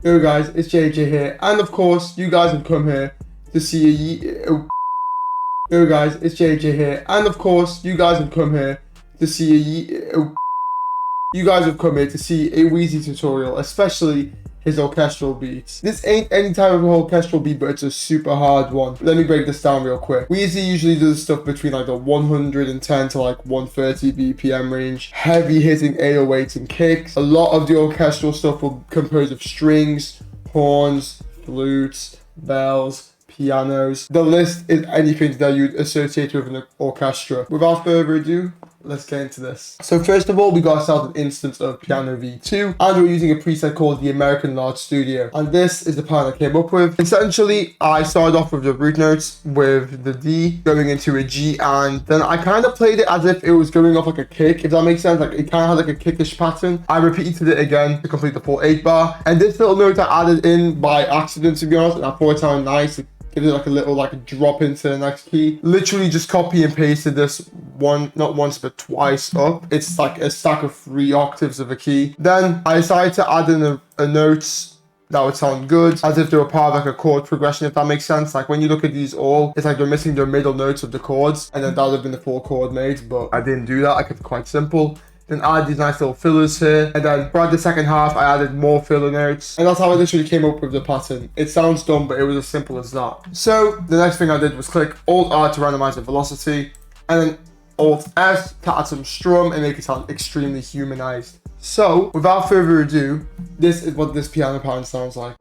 Yo guys, it's JJ here, and of course, you guys have come here to see Yo guys, it's JJ here, and of course, you guys have come here to see You guys have come here to see a Wheezy tutorial, especially his orchestral beats. This ain't any type of orchestral beat, but it's a super hard one. Let me break this down real quick. Wheezy usually does stuff between like the 110 to like 130 BPM range. Heavy hitting 808s and kicks. A lot of the orchestral stuff will compose of strings, horns, flutes, bells, pianos. The list is anything that you'd associate with an orchestra. Without further ado, let's get into this. So first of all, we got ourselves an instance of Piano V2, and we're using a preset called the American Large Studio. And this is the pattern I came up with. Essentially, I started off with the root notes with the D going into a G, and then I kind of played it as if it was going off like a kick, if that makes sense. Like it kind of had like a kickish pattern. I repeated it again to complete the full 8 bar. And this little note I added in by accident, to be honest, and I thought it sounded nice. It gives it like a little like drop into the next key. Literally just copy and pasted this not once but twice up. It's like a stack of 3 octaves of a key. Then I decided to add in a notes that would sound good, as if they were part of like a chord progression, if that makes sense. Like when you look at these all, it's like they're missing the middle notes of the chords, and then that would have been the full chord made, but I didn't do that. I kept it quite simple. Then I added these nice little fillers here, and then throughout the second half I added more filler notes, and that's how I literally came up with the pattern. It sounds dumb, but it was as simple as that. So the next thing I did was click Alt R to randomize the velocity, and then Alt S to add some strum and make it sound extremely humanized. So without further ado, this is what this piano pattern sounds like.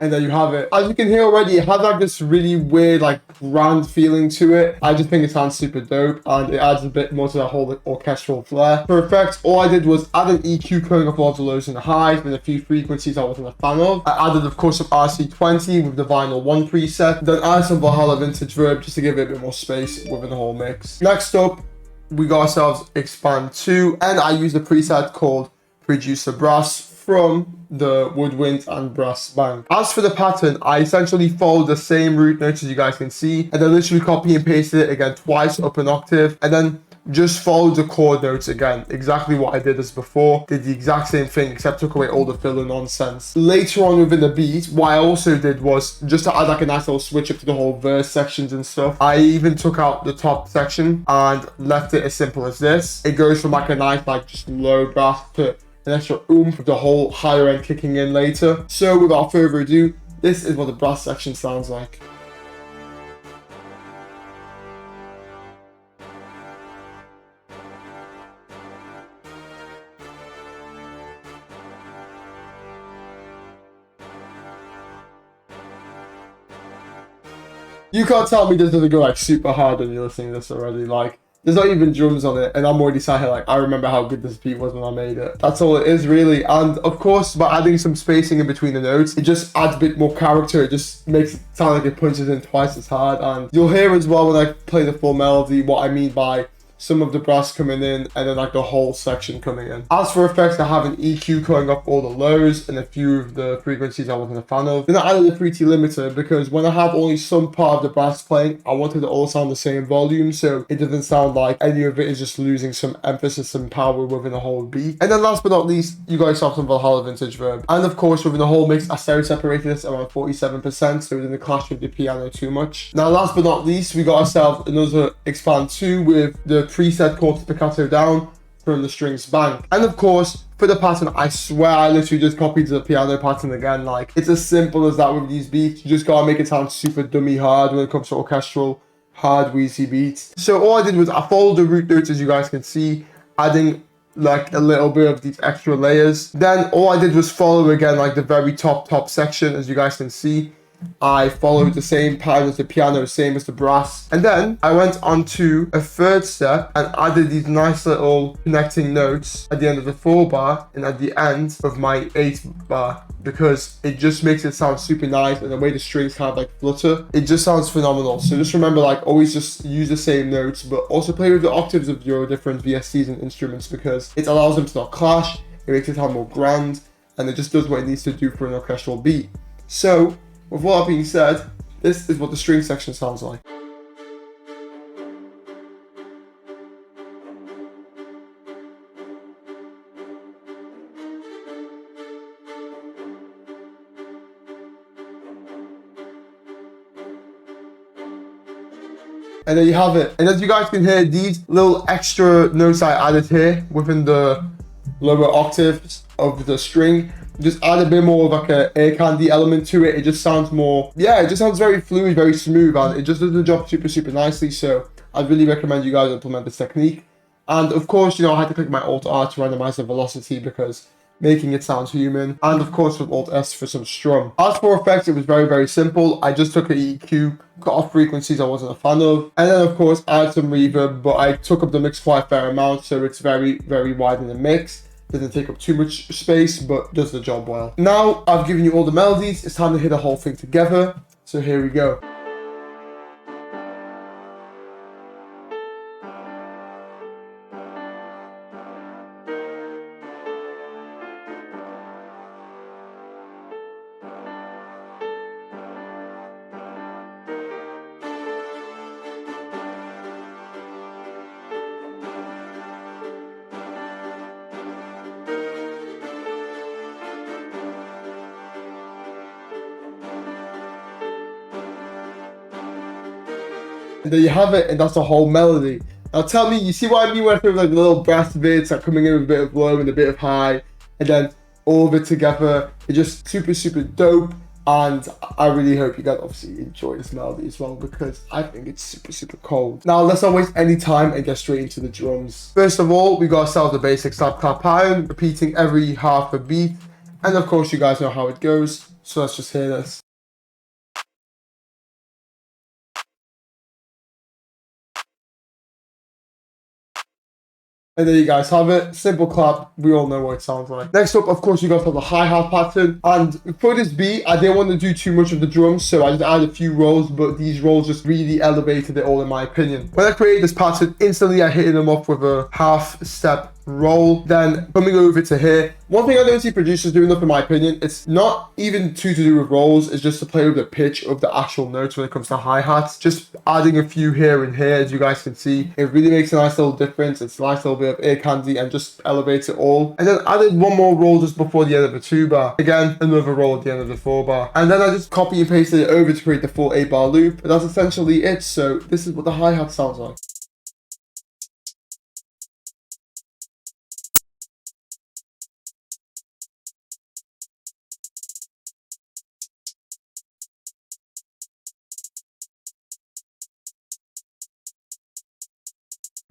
And there you have it. As you can hear already, it has like this really weird, like grand feeling to it. I just think it sounds super dope, and it adds a bit more to that whole like, orchestral flair. For effects, all I did was add an EQ coding up all the lows and the highs, and a few frequencies I wasn't a fan of. I added, of course, some RC20 with the Vinyl 1 preset. Then added some Valhalla Vintage Verb just to give it a bit more space within the whole mix. Next up, we got ourselves Expand 2, and I used a preset called Producer Brass from the Woodwind and Brass Bank. As for the pattern, I essentially followed the same root notes as you guys can see, and then literally copy and pasted it again twice up an octave, and then just followed the chord notes again. Exactly what I did as before. Did the exact same thing, except took away all the filler nonsense. Later on within the beat, what I also did was just to add like a nice little switch up to the whole verse sections and stuff. I even took out the top section and left it as simple as this. It goes from like a nice like just low brass to an extra oomph with the whole higher end kicking in later. So without further ado, this is what the brass section sounds like. You can't tell me this doesn't go like super hard when you're listening to this already. Like, there's not even drums on it, and I'm already sat here like, I remember how good this beat was when I made it. That's all it is really. And of course, by adding some spacing in between the notes, it just adds a bit more character. It just makes it sound like it punches in twice as hard. And you'll hear as well when I play the full melody what I mean by some of the brass coming in and then like the whole section coming in. As for effects, I have an EQ cutting up all the lows and a few of the frequencies I wasn't a fan of. Then I added a pretty limiter because when I have only some part of the brass playing, I wanted it all sound the same volume, so it doesn't sound like any of it is just losing some emphasis and power within the whole beat. And then last but not least, you guys have some Valhalla Vintage Verb. And of course, within the whole mix, I stereo separated this around 47%, so it didn't clash with the piano too much. Now last but not least, we got ourselves another Expand 2 with the preset called Staccato Down from the Strings Bank. And of course, for the pattern, I swear I literally just copied the piano pattern again. Like, it's as simple as that with these beats. You just gotta make it sound super dummy hard when it comes to orchestral hard Wheezy beats. So all I did was I followed the root notes as you guys can see, adding like a little bit of these extra layers. Then all I did was follow again like the very top section as you guys can see. I followed the same pattern as the piano, same as the brass. And then I went on to a third step and added these nice little connecting notes at the end of the 4 bar and at the end of my 8 bar, because it just makes it sound super nice, and the way the strings kind of like flutter, it just sounds phenomenal. So just remember, like, always just use the same notes, but also play with the octaves of your different VSTs and instruments, because it allows them to not clash, it makes it sound more grand, and it just does what it needs to do for an orchestral beat. So, with all that being said, this is what the string section sounds like. And there you have it. And as you guys can hear, these little extra notes I added here within the lower octaves of the string just add a bit more of like a ear candy element to it. It just sounds more, yeah, it just sounds very fluid, very smooth, and it just does the job super nicely. So I'd really recommend you guys implement this technique. And of course, you know, I had to click my Alt R to randomize the velocity because making it sound human, and of course with Alt S for some strum. As for effects, it was very simple. I just took an EQ, cut off frequencies I wasn't a fan of, and then of course add some reverb, but I took up the mix quite a fair amount, so it's very wide in the mix. Doesn't take up too much space, but does the job well. Now I've given you all the melodies, it's time to hear the whole thing together. So here we go. And there you have it, and that's the whole melody. Now tell me, you see what I mean when I feel like the little brass bits like coming in with a bit of low and a bit of high, and then all of it together. It's just super dope, and I really hope you guys obviously enjoy this melody as well, because I think it's super cold. Now let's not waste any time and get straight into the drums. First of all, we got ourselves the basic slap clap pattern, repeating every half a beat, and of course you guys know how it goes, so let's just hear this. And there you guys have it. Simple clap. We all know what it sounds like. Next up, of course, you guys have the hi-hat pattern. And for this beat, I didn't want to do too much of the drums, so I just added a few rolls, but these rolls just really elevated it all in my opinion. When I created this pattern, instantly I hit them up with a half step roll. Then coming over to here, one thing I don't see producers doing enough in my opinion, it's not even to do with rolls, it's just to play with the pitch of the actual notes when it comes to hi-hats. Just adding a few here and here, as you guys can see, it really makes a nice little difference. It's a nice little bit of ear candy and just elevates it all. And then added one more roll just before the end of the 2 bar. Again, another roll at the end of the 4 bar. And then I just copy and pasted it over to create the full 8 bar loop. But that's essentially it. So this is what the hi-hat sounds like.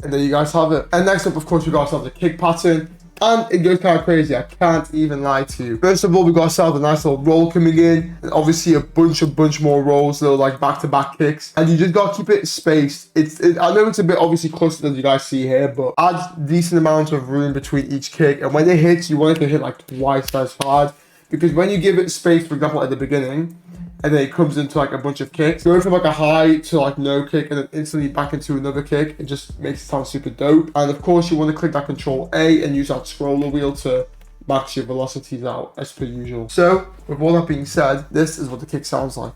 And there you guys have it. And next up, of course, we got ourselves a kick pattern. And it goes kind of crazy, I can't even lie to you. First of all, we got ourselves a nice little roll coming in. And obviously a bunch more rolls, little like back-to-back kicks. And you just got to keep it spaced. I know it's a bit obviously clustered as you guys see here, but add decent amount of room between each kick. And when it hits, you want it to hit like twice as hard. Because when you give it space, for example, at the beginning, and then it comes into like a bunch of kicks, going from like a high to like no kick and then instantly back into another kick, it just makes it sound super dope. And of course you want to click that Control A and use that scroller wheel to max your velocities out as per usual. So with all that being said, this is what the kick sounds like.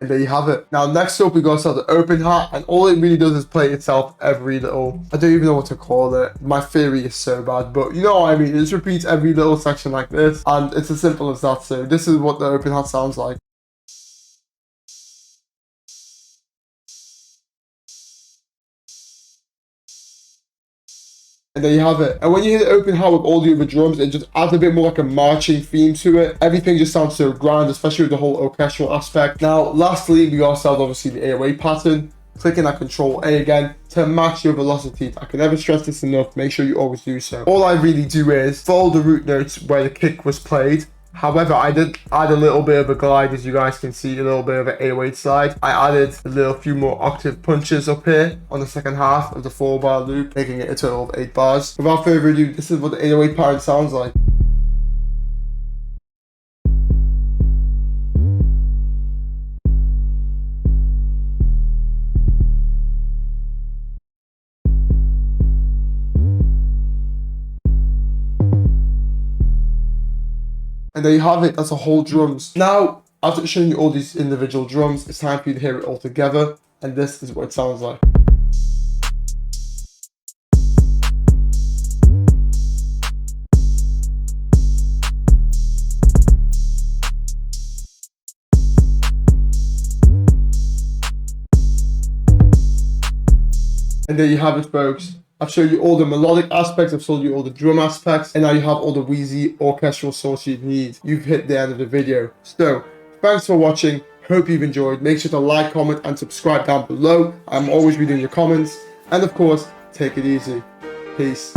And there you have it. Now next up we got ourselves the open hat, and all it really does is play itself every little, I don't even know what to call it. My theory is so bad, but you know what I mean. It just repeats every little section like this, and it's as simple as that. So this is what the open hat sounds like. And there you have it. And when you hear the open hat with all the other drums, it just adds a bit more like a marching theme to it. Everything just sounds so grand, especially with the whole orchestral aspect. Now, lastly, we got ourselves obviously the 808 pattern. Clicking that Control A again to match your velocity. I can never stress this enough. Make sure you always do so. All I really do is follow the root notes where the kick was played. However, I did add a little bit of a glide, as you guys can see, a little bit of an 808 slide. I added a few more octave punches up here on the second half of the 4 bar loop, making it a total of 8 bars. Without further ado, this is what the 808 pattern sounds like. And there you have it, that's the whole drums. Now, after showing you all these individual drums, it's time for you to hear it all together, and this is what it sounds like. And there you have it, folks. I've showed you all the melodic aspects, I've showed you all the drum aspects, and now you have all the Wheezy orchestral source you need. You've hit the end of the video. So, thanks for watching. Hope you've enjoyed. Make sure to like, comment, and subscribe down below. I'm always reading your comments. And of course, take it easy. Peace.